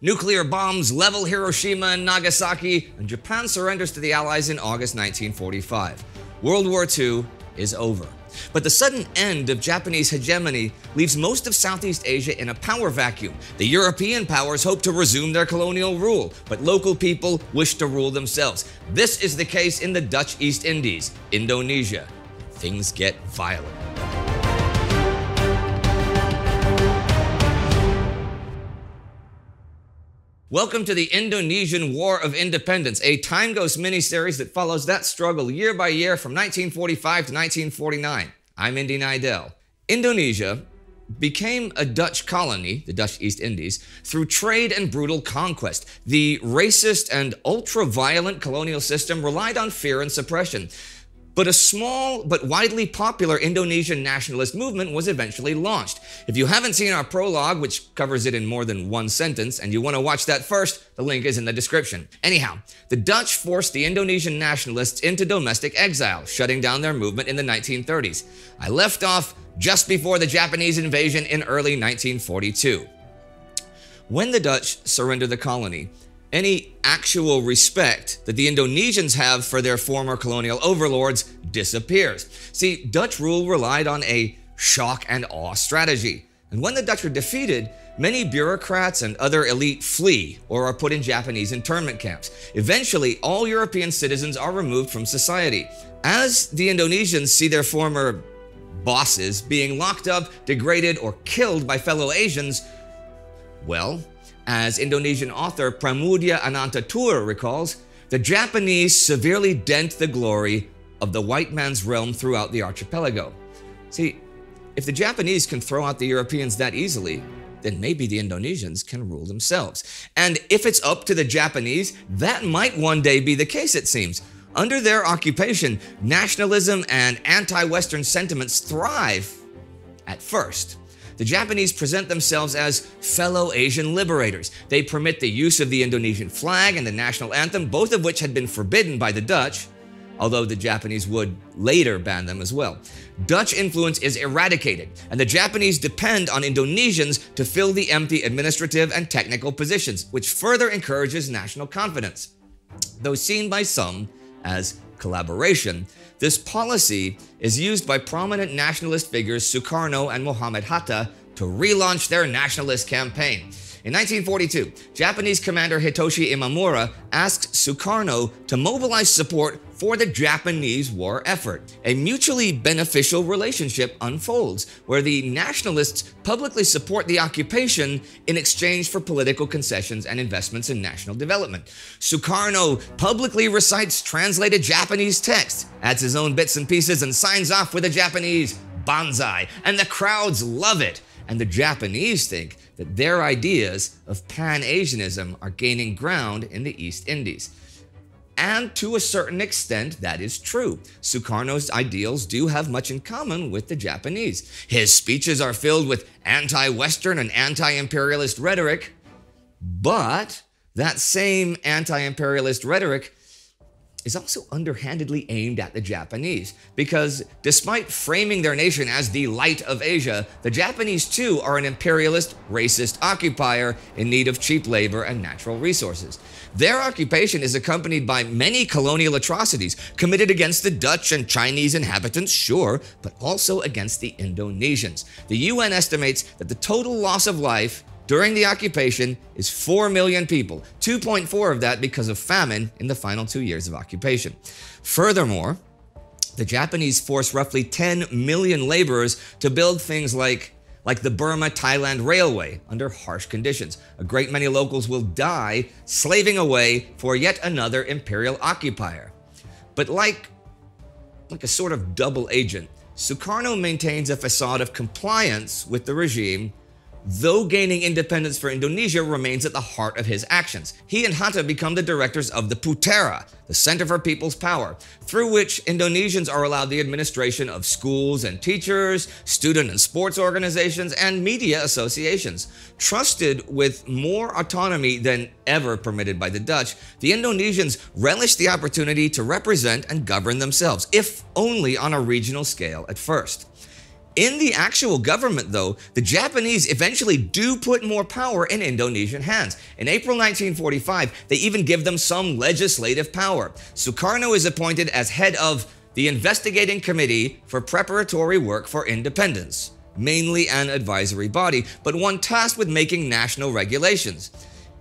Nuclear bombs level Hiroshima and Nagasaki, and Japan surrenders to the Allies in August 1945. World War II is over. But the sudden end of Japanese hegemony leaves most of Southeast Asia in a power vacuum. The European powers hope to resume their colonial rule, but local people wish to rule themselves. This is the case in the Dutch East Indies, Indonesia. Things get violent. Welcome to the Indonesian War of Independence, a TimeGhost miniseries that follows that struggle year by year from 1945 to 1949. I'm Indy Neidell. Indonesia became a Dutch colony, the Dutch East Indies, through trade and brutal conquest. The racist and ultra-violent colonial system relied on fear and suppression. But a small but widely popular Indonesian nationalist movement was eventually launched. If you haven't seen our prologue, which covers it in more than one sentence, and you want to watch that first, the link is in the description. Anyhow, the Dutch forced the Indonesian nationalists into domestic exile, shutting down their movement in the 1930s. I left off just before the Japanese invasion in early 1942. When the Dutch surrendered the colony, any actual respect that the Indonesians have for their former colonial overlords disappears. See, Dutch rule relied on a shock and awe strategy. And when the Dutch are defeated, many bureaucrats and other elite flee or are put in Japanese internment camps. Eventually, all European citizens are removed from society. As the Indonesians see their former bosses being locked up, degraded, or killed by fellow Asians, well, as Indonesian author Pramudia Anantatur recalls, the Japanese severely dent the glory of the white man's realm throughout the archipelago. See, if the Japanese can throw out the Europeans that easily, then maybe the Indonesians can rule themselves. And if it's up to the Japanese, that might one day be the case, it seems. Under their occupation, nationalism and anti-Western sentiments thrive at first. The Japanese present themselves as fellow Asian liberators. They permit the use of the Indonesian flag and the national anthem, both of which had been forbidden by the Dutch, although the Japanese would later ban them as well. Dutch influence is eradicated, and the Japanese depend on Indonesians to fill the empty administrative and technical positions, which further encourages national confidence. Though seen by some as collaboration, this policy is used by prominent nationalist figures Sukarno and Muhammad Hatta to relaunch their nationalist campaign. In 1942, Japanese commander Hitoshi Imamura asked Sukarno to mobilize support for the Japanese war effort. A mutually beneficial relationship unfolds, where the nationalists publicly support the occupation in exchange for political concessions and investments in national development. Sukarno publicly recites translated Japanese text, adds his own bits and pieces, and signs off with a Japanese banzai, and the crowds love it. And the Japanese think that their ideas of Pan-Asianism are gaining ground in the East Indies. And to a certain extent, that is true. Sukarno's ideals do have much in common with the Japanese. His speeches are filled with anti-Western and anti-imperialist rhetoric, but that same anti-imperialist rhetoric is also underhandedly aimed at the Japanese, because despite framing their nation as the light of Asia, the Japanese too are an imperialist, racist occupier in need of cheap labor and natural resources. Their occupation is accompanied by many colonial atrocities committed against the Dutch and Chinese inhabitants, sure, but also against the Indonesians. The UN estimates that the total loss of life during the occupation is 4 million people, 2.4 of that because of famine in the final 2 years of occupation. Furthermore, the Japanese force roughly 10 million laborers to build things like the Burma-Thailand Railway under harsh conditions. A great many locals will die slaving away for yet another imperial occupier. But like a sort of double agent, Sukarno maintains a facade of compliance with the regime, though gaining independence for Indonesia remains at the heart of his actions. He and Hatta become the directors of the Putera, the Center for People's Power, through which Indonesians are allowed the administration of schools and teachers, student and sports organizations, and media associations. Trusted with more autonomy than ever permitted by the Dutch, the Indonesians relish the opportunity to represent and govern themselves, if only on a regional scale at first. In the actual government, though, the Japanese eventually do put more power in Indonesian hands. In April 1945, they even give them some legislative power. Sukarno is appointed as head of the Investigating Committee for Preparatory Work for Independence, mainly an advisory body, but one tasked with making national regulations.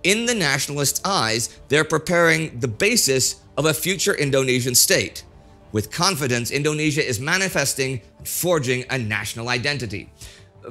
In the nationalists' eyes, they're preparing the basis of a future Indonesian state. With confidence, Indonesia is manifesting and forging a national identity.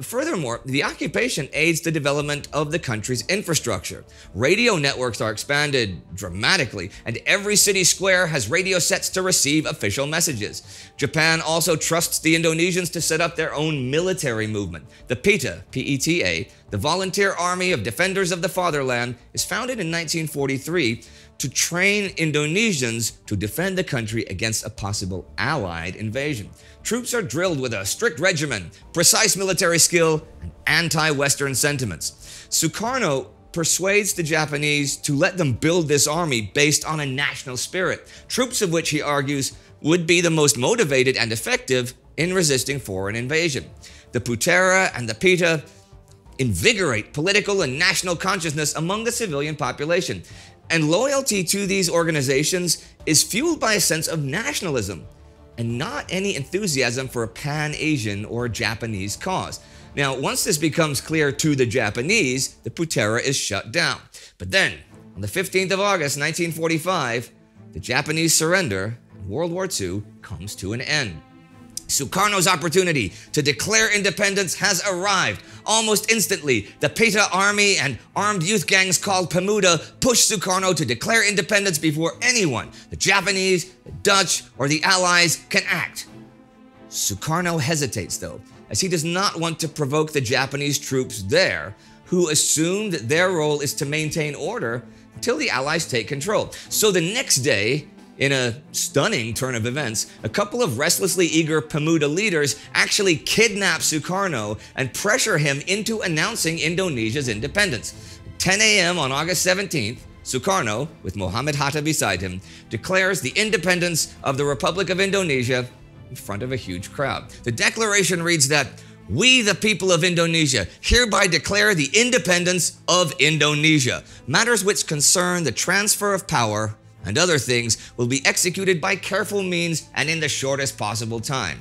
Furthermore, the occupation aids the development of the country's infrastructure. Radio networks are expanded dramatically, and every city square has radio sets to receive official messages. Japan also trusts the Indonesians to set up their own military movement. The PETA, P-E-T-A, the Volunteer Army of Defenders of the Fatherland, is founded in 1943 to train Indonesians to defend the country against a possible Allied invasion. Troops are drilled with a strict regimen, precise military skill, and anti-Western sentiments. Sukarno persuades the Japanese to let them build this army based on a national spirit, troops of which he argues would be the most motivated and effective in resisting foreign invasion. The Putera and the PETA invigorate political and national consciousness among the civilian population. And loyalty to these organizations is fueled by a sense of nationalism and not any enthusiasm for a pan-Asian or Japanese cause. Now, once this becomes clear to the Japanese, the Putera is shut down. But then, on the 15th of August, 1945, the Japanese surrender and World War II comes to an end. Sukarno's opportunity to declare independence has arrived. Almost instantly, the PETA army and armed youth gangs called Pemuda pushed Sukarno to declare independence before anyone, the Japanese, the Dutch, or the Allies, can act. Sukarno hesitates, though, as he does not want to provoke the Japanese troops there, who assume that their role is to maintain order until the Allies take control. So the next day, in a stunning turn of events, a couple of restlessly eager Pemuda leaders actually kidnap Sukarno and pressure him into announcing Indonesia's independence. At 10 a.m. on August 17th, Sukarno, with Muhammad Hatta beside him, declares the independence of the Republic of Indonesia in front of a huge crowd. The declaration reads that, "We, the people of Indonesia, hereby declare the independence of Indonesia. Matters which concern the transfer of power and other things will be executed by careful means and in the shortest possible time."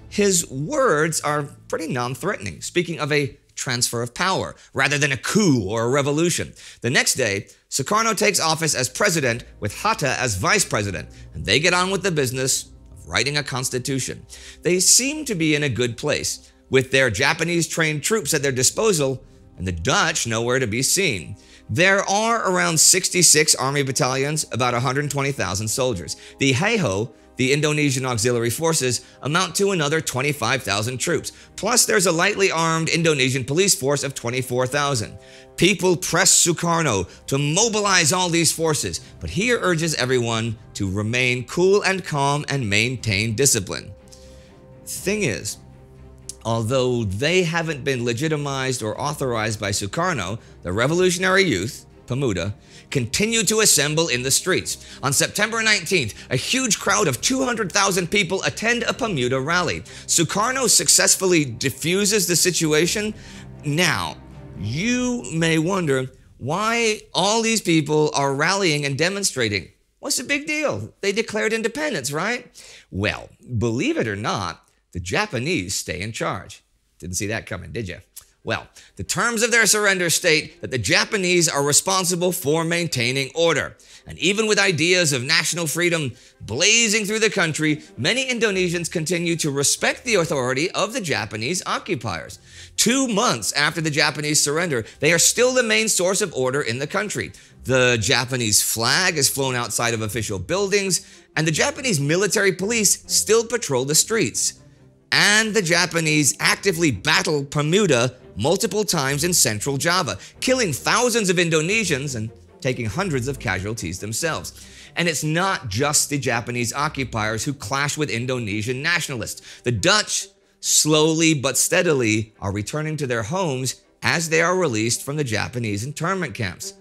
His words are pretty non-threatening, speaking of a transfer of power rather than a coup or a revolution. The next day, Sukarno takes office as president with Hatta as vice president, and they get on with the business of writing a constitution. They seem to be in a good place, with their Japanese-trained troops at their disposal and the Dutch nowhere to be seen. There are around 66 army battalions, about 120,000 soldiers. The Heiho, the Indonesian auxiliary forces, amount to another 25,000 troops. Plus, there's a lightly armed Indonesian police force of 24,000. People press Sukarno to mobilize all these forces, but he urges everyone to remain cool and calm and maintain discipline. Thing is, although they haven't been legitimized or authorized by Sukarno, the revolutionary youth, Pemuda, continue to assemble in the streets. On September 19th, a huge crowd of 200,000 people attend a Pemuda rally. Sukarno successfully diffuses the situation. Now, you may wonder why all these people are rallying and demonstrating. What's the big deal? They declared independence, right? Well, believe it or not, the Japanese stay in charge. Didn't see that coming, did you? Well, the terms of their surrender state that the Japanese are responsible for maintaining order. And even with ideas of national freedom blazing through the country, many Indonesians continue to respect the authority of the Japanese occupiers. 2 months after the Japanese surrender, they are still the main source of order in the country. The Japanese flag is flown outside of official buildings, and the Japanese military police still patrol the streets. And the Japanese actively battle Pemuda multiple times in central Java, killing thousands of Indonesians and taking hundreds of casualties themselves. And it's not just the Japanese occupiers who clash with Indonesian nationalists. The Dutch, slowly but steadily, are returning to their homes as they are released from the Japanese internment camps.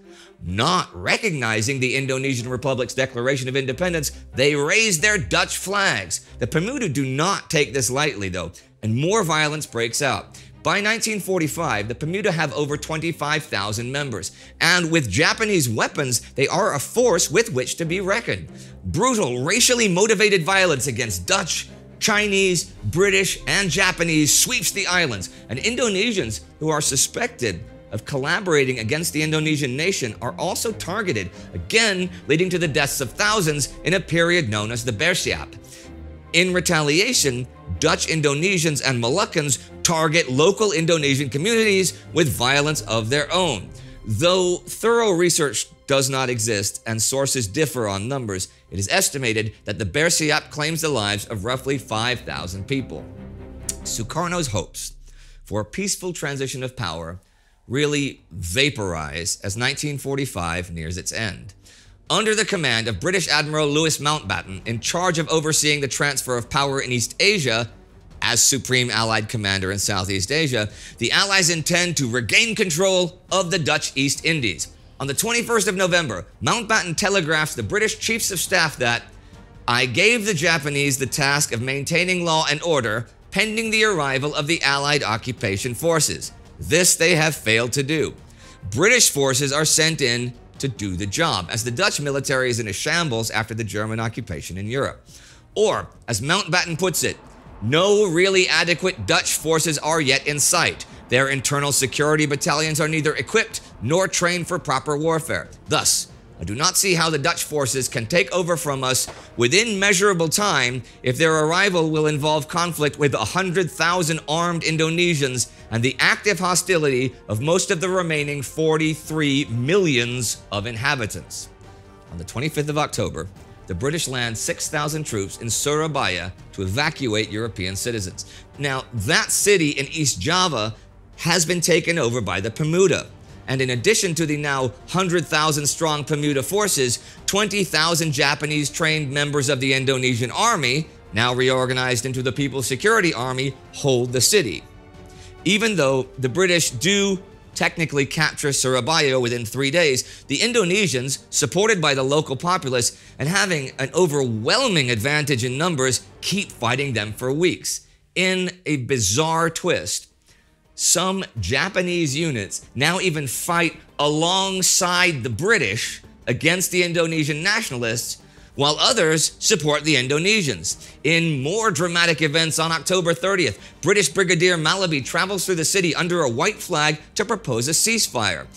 Not recognizing the Indonesian Republic's declaration of independence, they raise their Dutch flags. The Pemuda do not take this lightly, though, and more violence breaks out. By 1945, the Pemuda have over 25,000 members, and with Japanese weapons, they are a force with which to be reckoned. Brutal, racially motivated violence against Dutch, Chinese, British, and Japanese sweeps the islands, and Indonesians who are suspected of collaborating against the Indonesian nation are also targeted, again leading to the deaths of thousands in a period known as the Bersiap. In retaliation, Dutch Indonesians and Moluccans target local Indonesian communities with violence of their own. Though thorough research does not exist and sources differ on numbers, it is estimated that the Bersiap claims the lives of roughly 5,000 people. Sukarno's hopes for a peaceful transition of power really vaporize as 1945 nears its end. Under the command of British Admiral Louis Mountbatten, in charge of overseeing the transfer of power in East Asia, as Supreme Allied Commander in Southeast Asia, the Allies intend to regain control of the Dutch East Indies. On the 21st of November, Mountbatten telegraphs the British Chiefs of Staff that, "I gave the Japanese the task of maintaining law and order pending the arrival of the Allied occupation forces. This they have failed to do. British forces are sent in to do the job, as the Dutch military is in a shambles after the German occupation in Europe." Or, as Mountbatten puts it, "No really adequate Dutch forces are yet in sight. Their internal security battalions are neither equipped nor trained for proper warfare. Thus, I do not see how the Dutch forces can take over from us within measurable time if their arrival will involve conflict with 100,000 armed Indonesians and the active hostility of most of the remaining 43 millions of inhabitants." On the 25th of October, the British land 6,000 troops in Surabaya to evacuate European citizens. Now, that city in East Java has been taken over by the Pemuda. And in addition to the now 100,000 strong Pemuda forces, 20,000 Japanese trained members of the Indonesian army, now reorganized into the People's Security Army, hold the city. Even though the British do technically capture Surabaya within 3 days, the Indonesians, supported by the local populace and having an overwhelming advantage in numbers, keep fighting them for weeks. In a bizarre twist, some Japanese units now even fight alongside the British against the Indonesian nationalists, while others support the Indonesians. In more dramatic events on October 30th, British Brigadier Malaby travels through the city under a white flag to propose a ceasefire.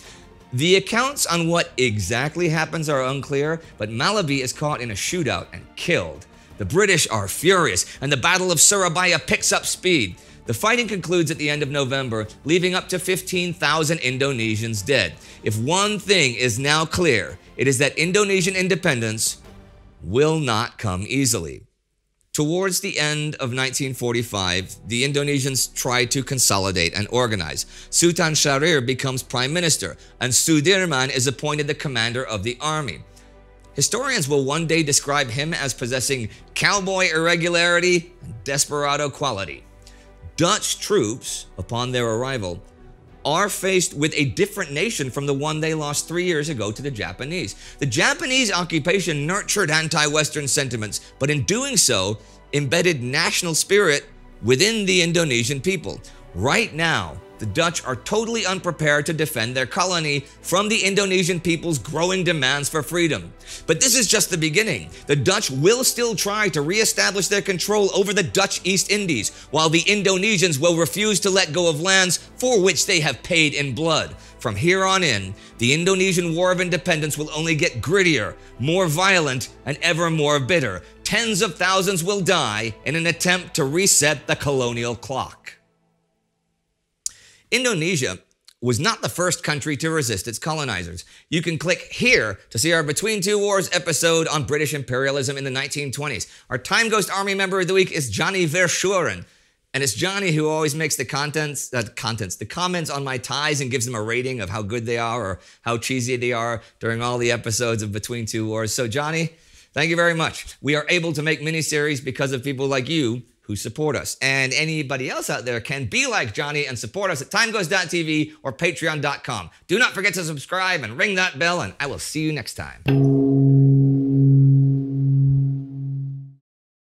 The accounts on what exactly happens are unclear, but Malaby is caught in a shootout and killed. The British are furious, and the Battle of Surabaya picks up speed. The fighting concludes at the end of November, leaving up to 15,000 Indonesians dead. If one thing is now clear, it is that Indonesian independence will not come easily. Towards the end of 1945, the Indonesians try to consolidate and organize. Sultan Syahrir becomes prime minister, and Sudirman is appointed the commander of the army. Historians will one day describe him as possessing cowboy irregularity and desperado quality. Dutch troops, upon their arrival, are faced with a different nation from the one they lost 3 years ago to the Japanese. The Japanese occupation nurtured anti-Western sentiments, but in doing so, embedded national spirit within the Indonesian people. Right now, the Dutch are totally unprepared to defend their colony from the Indonesian people's growing demands for freedom. But this is just the beginning. The Dutch will still try to re-establish their control over the Dutch East Indies, while the Indonesians will refuse to let go of lands for which they have paid in blood. From here on in, the Indonesian War of Independence will only get grittier, more violent, and ever more bitter. Tens of thousands will die in an attempt to reset the colonial clock. Indonesia was not the first country to resist its colonizers. You can click here to see our Between Two Wars episode on British imperialism in the 1920s. Our TimeGhost Army member of the week is Johnny Verschuren. And it's Johnny who always makes the comments on my ties and gives them a rating of how good they are or how cheesy they are during all the episodes of Between Two Wars. So Johnny, thank you very much. We are able to make miniseries because of people like you who support us. And anybody else out there can be like Johnny and support us at timeghost.tv or patreon.com. Do not forget to subscribe and ring that bell, and I will see you next time.